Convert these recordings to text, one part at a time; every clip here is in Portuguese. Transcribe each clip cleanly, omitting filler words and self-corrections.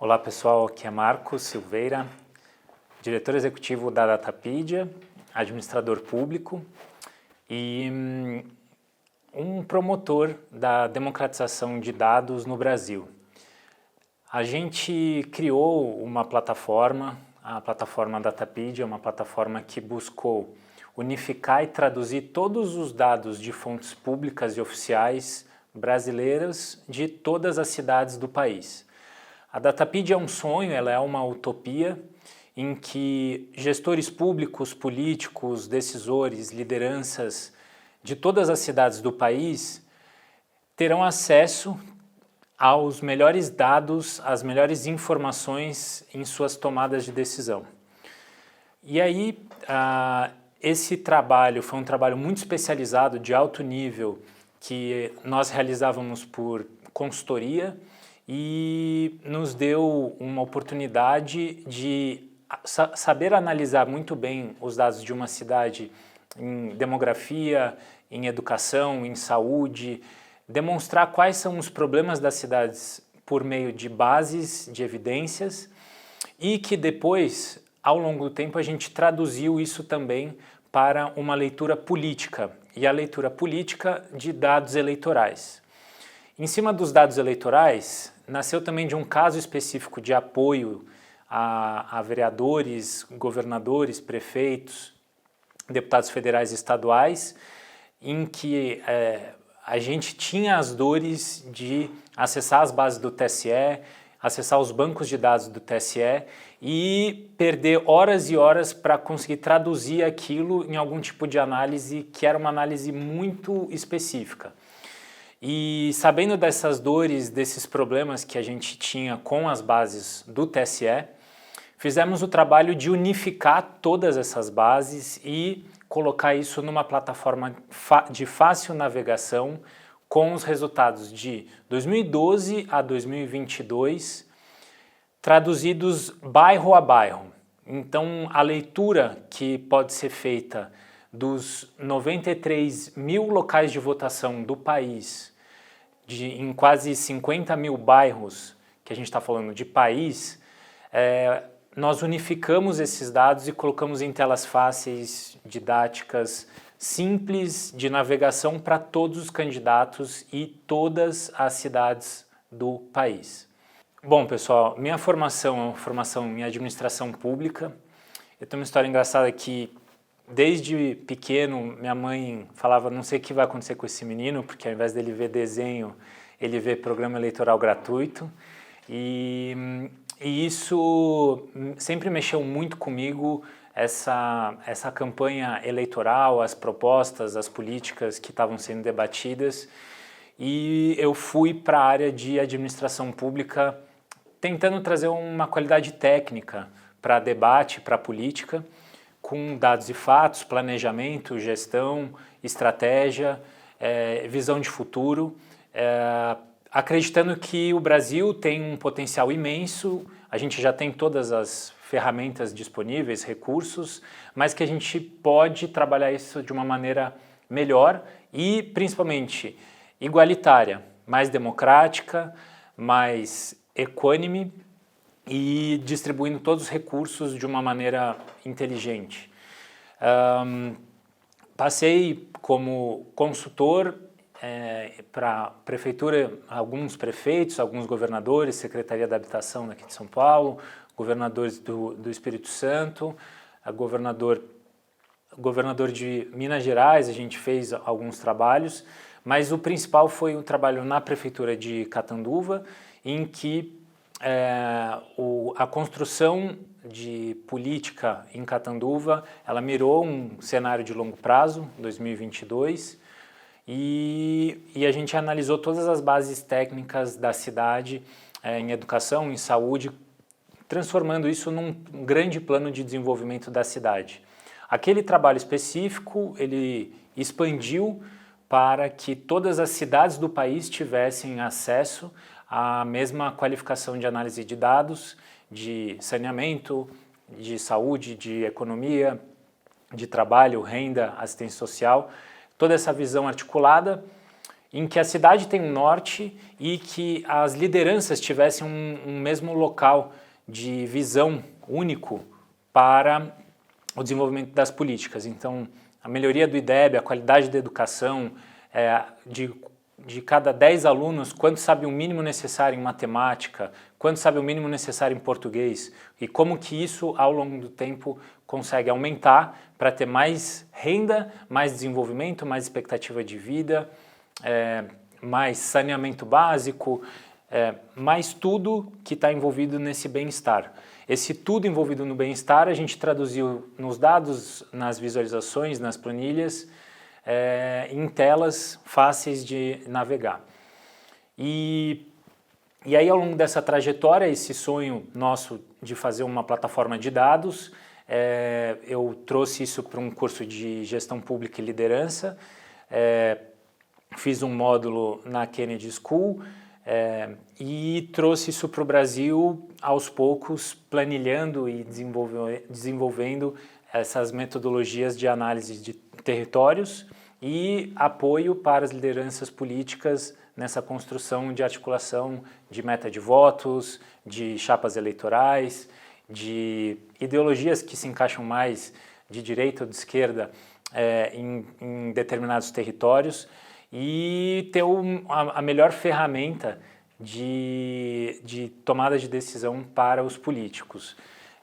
Olá pessoal, aqui é Marcos Silveira, diretor executivo da Datapedia, administrador público e um promotor da democratização de dados no Brasil. A gente criou uma plataforma, a plataforma Datapedia, uma plataforma que buscou unificar e traduzir todos os dados de fontes públicas e oficiais brasileiras de todas as cidades do país. A Datapedia é um sonho, ela é uma utopia em que gestores públicos, políticos, decisores, lideranças de todas as cidades do país terão acesso aos melhores dados, às melhores informações em suas tomadas de decisão. E aí, esse trabalho foi um trabalho muito especializado, de alto nível, que nós realizávamos por consultoria e nos deu uma oportunidade de saber analisar muito bem os dados de uma cidade em demografia, em educação, em saúde, demonstrar quais são os problemas das cidades por meio de bases, de evidências, e que depois, ao longo do tempo, a gente traduziu isso também para uma leitura política, e a leitura política de dados eleitorais. Em cima dos dados eleitorais, nasceu também de um caso específico de apoio a vereadores, governadores, prefeitos, deputados federais e estaduais, em que a gente tinha as dores de acessar as bases do TSE, acessar os bancos de dados do TSE e perder horas e horas para conseguir traduzir aquilo em algum tipo de análise que era uma análise muito específica. E sabendo dessas dores, desses problemas que a gente tinha com as bases do TSE, fizemos o trabalho de unificar todas essas bases e colocar isso numa plataforma de fácil navegação com os resultados de 2012 a 2022, traduzidos bairro a bairro. Então, a leitura que pode ser feita dos 93 mil locais de votação do país, em quase 50 mil bairros, que a gente está falando de país, nós unificamos esses dados e colocamos em telas fáceis, didáticas, simples de navegação para todos os candidatos e todas as cidades do país. Bom, pessoal, minha formação é uma formação em administração pública. Eu tenho uma história engraçada que, desde pequeno, minha mãe falava, não sei o que vai acontecer com esse menino, porque ao invés dele ver desenho, ele vê programa eleitoral gratuito. E isso sempre mexeu muito comigo, essa campanha eleitoral, as propostas, as políticas que estavam sendo debatidas. E eu fui para a área de administração pública tentando trazer uma qualidade técnica para debate, para política, com dados e fatos, planejamento, gestão, estratégia, visão de futuro, acreditando que o Brasil tem um potencial imenso, a gente já tem todas as ferramentas disponíveis, recursos, mas que a gente pode trabalhar isso de uma maneira melhor e, principalmente, igualitária, mais democrática, mais equânime e distribuindo todos os recursos de uma maneira inteligente. Passei como consultor para a prefeitura, alguns prefeitos, alguns governadores, Secretaria da Habitação daqui de São Paulo, governadores do Espírito Santo, governador de Minas Gerais, a gente fez alguns trabalhos, mas o principal foi um trabalho na prefeitura de Catanduva, em que a construção de política em Catanduva, ela mirou um cenário de longo prazo, 2022, e a gente analisou todas as bases técnicas da cidade em educação, em saúde, transformando isso num grande plano de desenvolvimento da cidade. Aquele trabalho específico, ele expandiu para que todas as cidades do país tivessem acesso à mesma qualificação de análise de dados, de saneamento, de saúde, de economia, de trabalho, renda, assistência social, toda essa visão articulada em que a cidade tem um norte e que as lideranças tivessem um mesmo local de visão único para o desenvolvimento das políticas. Então, a melhoria do IDEB, a qualidade da educação, de cada 10 alunos, quanto sabe o mínimo necessário em matemática, quanto sabe o mínimo necessário em português, e como que isso, ao longo do tempo, consegue aumentar para ter mais renda, mais desenvolvimento, mais expectativa de vida, mais saneamento básico, mais tudo que está envolvido nesse bem-estar. Esse tudo envolvido no bem-estar a gente traduziu nos dados, nas visualizações, nas planilhas, em telas fáceis de navegar. E aí, ao longo dessa trajetória, esse sonho nosso de fazer uma plataforma de dados, eu trouxe isso para um curso de gestão pública e liderança, fiz um módulo na Kennedy School e trouxe isso para o Brasil aos poucos, planilhando e desenvolvendo essas metodologias de análise de territórios e apoio para as lideranças políticas nessa construção de articulação de meta de votos, de chapas eleitorais, de ideologias que se encaixam mais de direita ou de esquerda em determinados territórios e ter a melhor ferramenta de tomada de decisão para os políticos.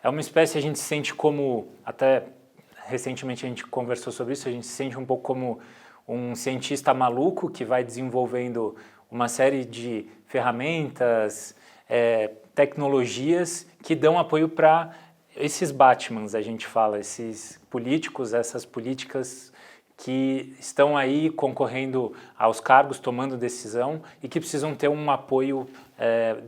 É uma espécie, a gente se sente como, até recentemente a gente conversou sobre isso, a gente se sente um pouco como um cientista maluco que vai desenvolvendo uma série de ferramentas, tecnologias que dão apoio para esses Batmans, a gente fala, esses políticos, essas políticas que estão aí concorrendo aos cargos, tomando decisão e que precisam ter um apoio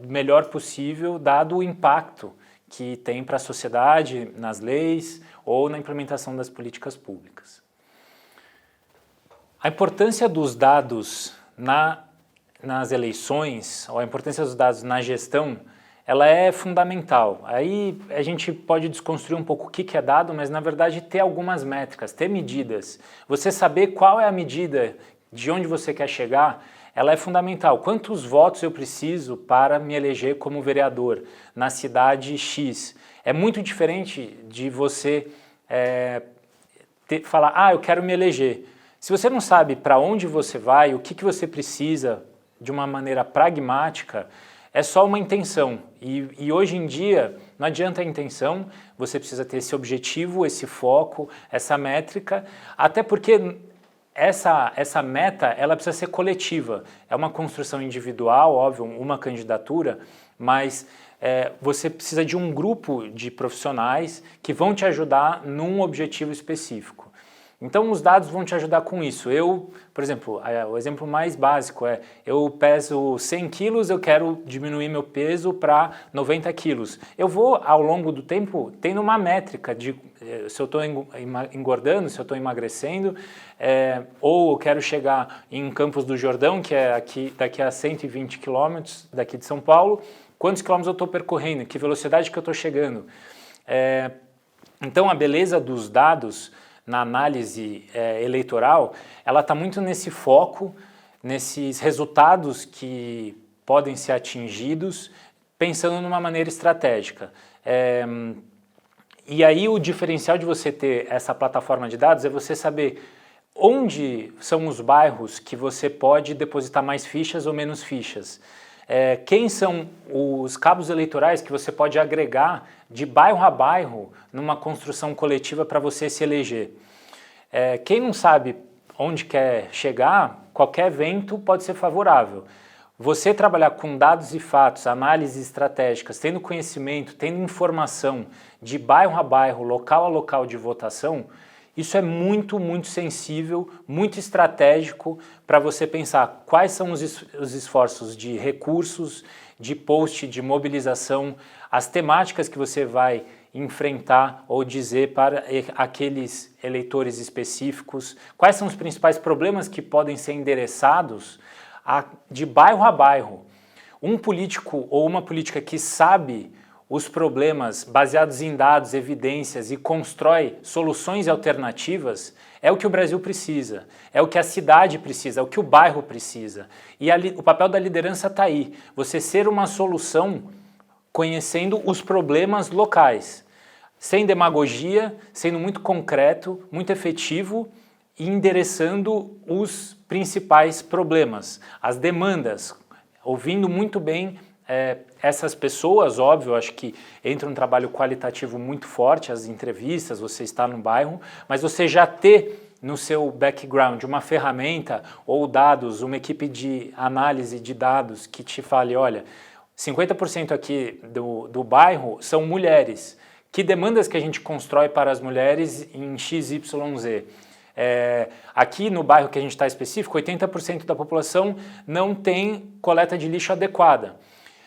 melhor possível, dado o impacto que tem para a sociedade, nas leis ou na implementação das políticas públicas. A importância dos dados nas eleições, ou a importância dos dados na gestão, ela é fundamental. Aí a gente pode desconstruir um pouco o que é dado, mas na verdade ter algumas métricas, ter medidas. Você saber qual é a medida de onde você quer chegar, ela é fundamental. Quantos votos eu preciso para me eleger como vereador na cidade X? É muito diferente de você falar, eu quero me eleger. Se você não sabe para onde você vai, o que você precisa de uma maneira pragmática, é só uma intenção. E hoje em dia não adianta a intenção, você precisa ter esse objetivo, esse foco, essa métrica, até porque essa meta ela precisa ser coletiva. É uma construção individual, óbvio, uma candidatura, mas você precisa de um grupo de profissionais que vão te ajudar num objetivo específico. Então os dados vão te ajudar com isso. Por exemplo, o exemplo mais básico eu peso 100 quilos, eu quero diminuir meu peso para 90 quilos. Eu vou, ao longo do tempo, tendo uma métrica de se eu estou engordando, se eu estou emagrecendo, ou eu quero chegar em Campos do Jordão, que é daqui a 120 quilômetros daqui de São Paulo, quantos quilômetros eu estou percorrendo, que velocidade que eu estou chegando. Então a beleza dos dados na análise eleitoral, ela está muito nesse foco, nesses resultados que podem ser atingidos, pensando numa maneira estratégica. E aí o diferencial de você ter essa plataforma de dados é você saber onde são os bairros que você pode depositar mais fichas ou menos fichas. Quem são os cabos eleitorais que você pode agregar de bairro a bairro numa construção coletiva para você se eleger. Quem não sabe onde quer chegar, qualquer evento pode ser favorável. Você trabalhar com dados e fatos, análises estratégicas, tendo conhecimento, tendo informação de bairro a bairro, local a local de votação, isso é muito, muito sensível, muito estratégico para você pensar quais são os esforços de recursos, de post, de mobilização, as temáticas que você vai enfrentar ou dizer para aqueles eleitores específicos, quais são os principais problemas que podem ser endereçados de bairro a bairro. Um político ou uma política que sabe os problemas baseados em dados, evidências e constrói soluções alternativas, é o que o Brasil precisa, é o que a cidade precisa, é o que o bairro precisa. E o papel da liderança está aí, você ser uma solução conhecendo os problemas locais, sem demagogia, sendo muito concreto, muito efetivo e endereçando os principais problemas, as demandas, ouvindo muito bem essas pessoas. Óbvio, acho que entra um trabalho qualitativo muito forte, as entrevistas, você está no bairro, mas você já ter no seu background uma ferramenta ou dados, uma equipe de análise de dados que te fale, olha, 50% aqui do bairro são mulheres. Que demandas que a gente constrói para as mulheres em XYZ? Aqui no bairro que a gente está específico, 80% da população não tem coleta de lixo adequada.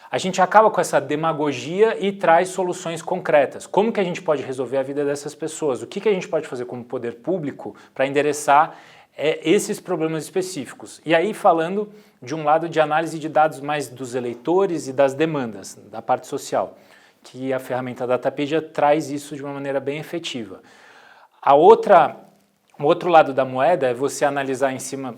A gente acaba com essa demagogia e traz soluções concretas. Como que a gente pode resolver a vida dessas pessoas? O que a gente pode fazer como poder público para endereçar esses problemas específicos? E aí falando de um lado de análise de dados mais dos eleitores e das demandas, da parte social, que a ferramenta Datapedia traz isso de uma maneira bem efetiva. O outro lado da moeda é você analisar em cima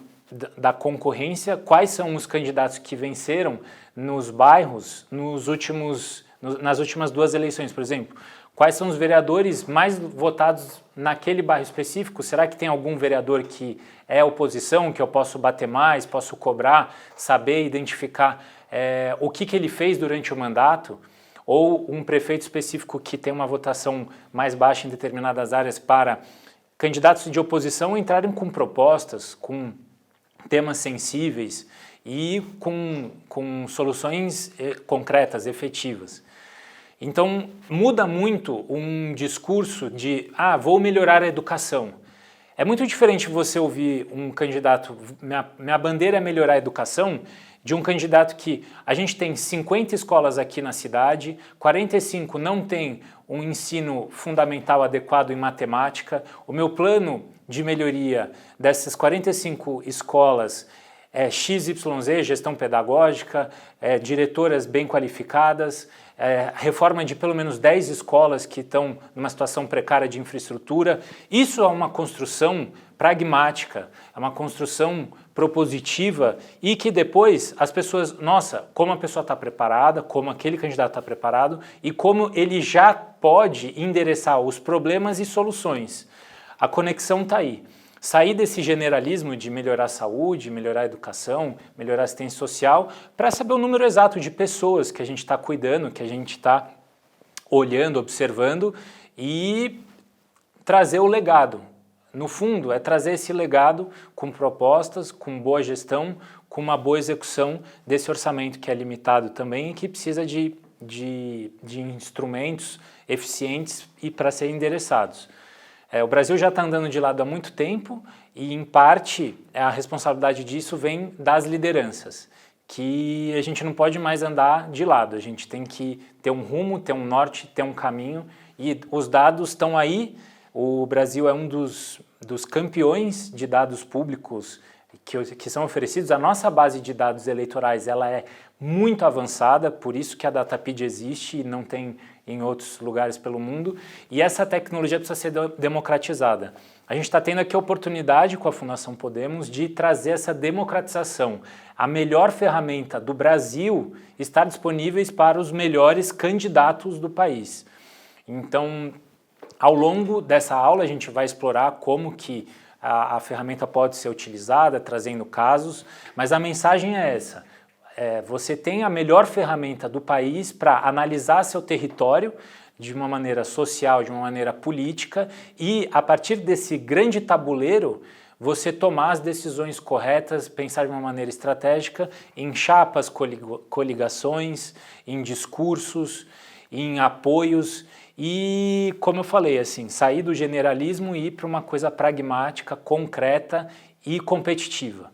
da concorrência quais são os candidatos que venceram nos bairros nas últimas 2 eleições, por exemplo. Quais são os vereadores mais votados naquele bairro específico? Será que tem algum vereador que é oposição, que eu posso bater mais, posso cobrar, saber identificar o que ele fez durante o mandato? Ou um prefeito específico que tem uma votação mais baixa em determinadas áreas para candidatos de oposição entrarem com propostas, com temas sensíveis e com soluções concretas, efetivas. Então, muda muito um discurso de, vou melhorar a educação. É muito diferente você ouvir um candidato, minha bandeira é melhorar a educação, de um candidato que a gente tem 50 escolas aqui na cidade, 45 não tem um ensino fundamental adequado em matemática, o meu plano de melhoria dessas 45 escolas é XYZ, gestão pedagógica, diretoras bem qualificadas, reforma de pelo menos 10 escolas que estão numa situação precária de infraestrutura. Isso é uma construção pragmática, é uma construção propositiva e que depois as pessoas, nossa, como a pessoa está preparada, como aquele candidato está preparado e como ele já pode endereçar os problemas e soluções. A conexão está aí. Sair desse generalismo de melhorar a saúde, melhorar a educação, melhorar a assistência social, para saber o número exato de pessoas que a gente está cuidando, que a gente está olhando, observando e trazer o legado. No fundo, é trazer esse legado com propostas, com boa gestão, com uma boa execução desse orçamento que é limitado também e que precisa de instrumentos eficientes e para serem endereçados. O Brasil já está andando de lado há muito tempo e, em parte, a responsabilidade disso vem das lideranças, que a gente não pode mais andar de lado, a gente tem que ter um rumo, ter um norte, ter um caminho e os dados estão aí. O Brasil é um dos campeões de dados públicos que são oferecidos. A nossa base de dados eleitorais ela é muito avançada, por isso que a Datapedia existe e não tem em outros lugares pelo mundo, e essa tecnologia precisa ser democratizada. A gente está tendo aqui a oportunidade com a Fundação Podemos de trazer essa democratização. A melhor ferramenta do Brasil está disponível para os melhores candidatos do país. Então, ao longo dessa aula a gente vai explorar como que a ferramenta pode ser utilizada, trazendo casos, mas a mensagem é essa. Você tem a melhor ferramenta do país para analisar seu território de uma maneira social, de uma maneira política e, a partir desse grande tabuleiro, você tomar as decisões corretas, pensar de uma maneira estratégica em chapas, coligações, em discursos, em apoios e, como eu falei, assim, sair do generalismo e ir para uma coisa pragmática, concreta e competitiva.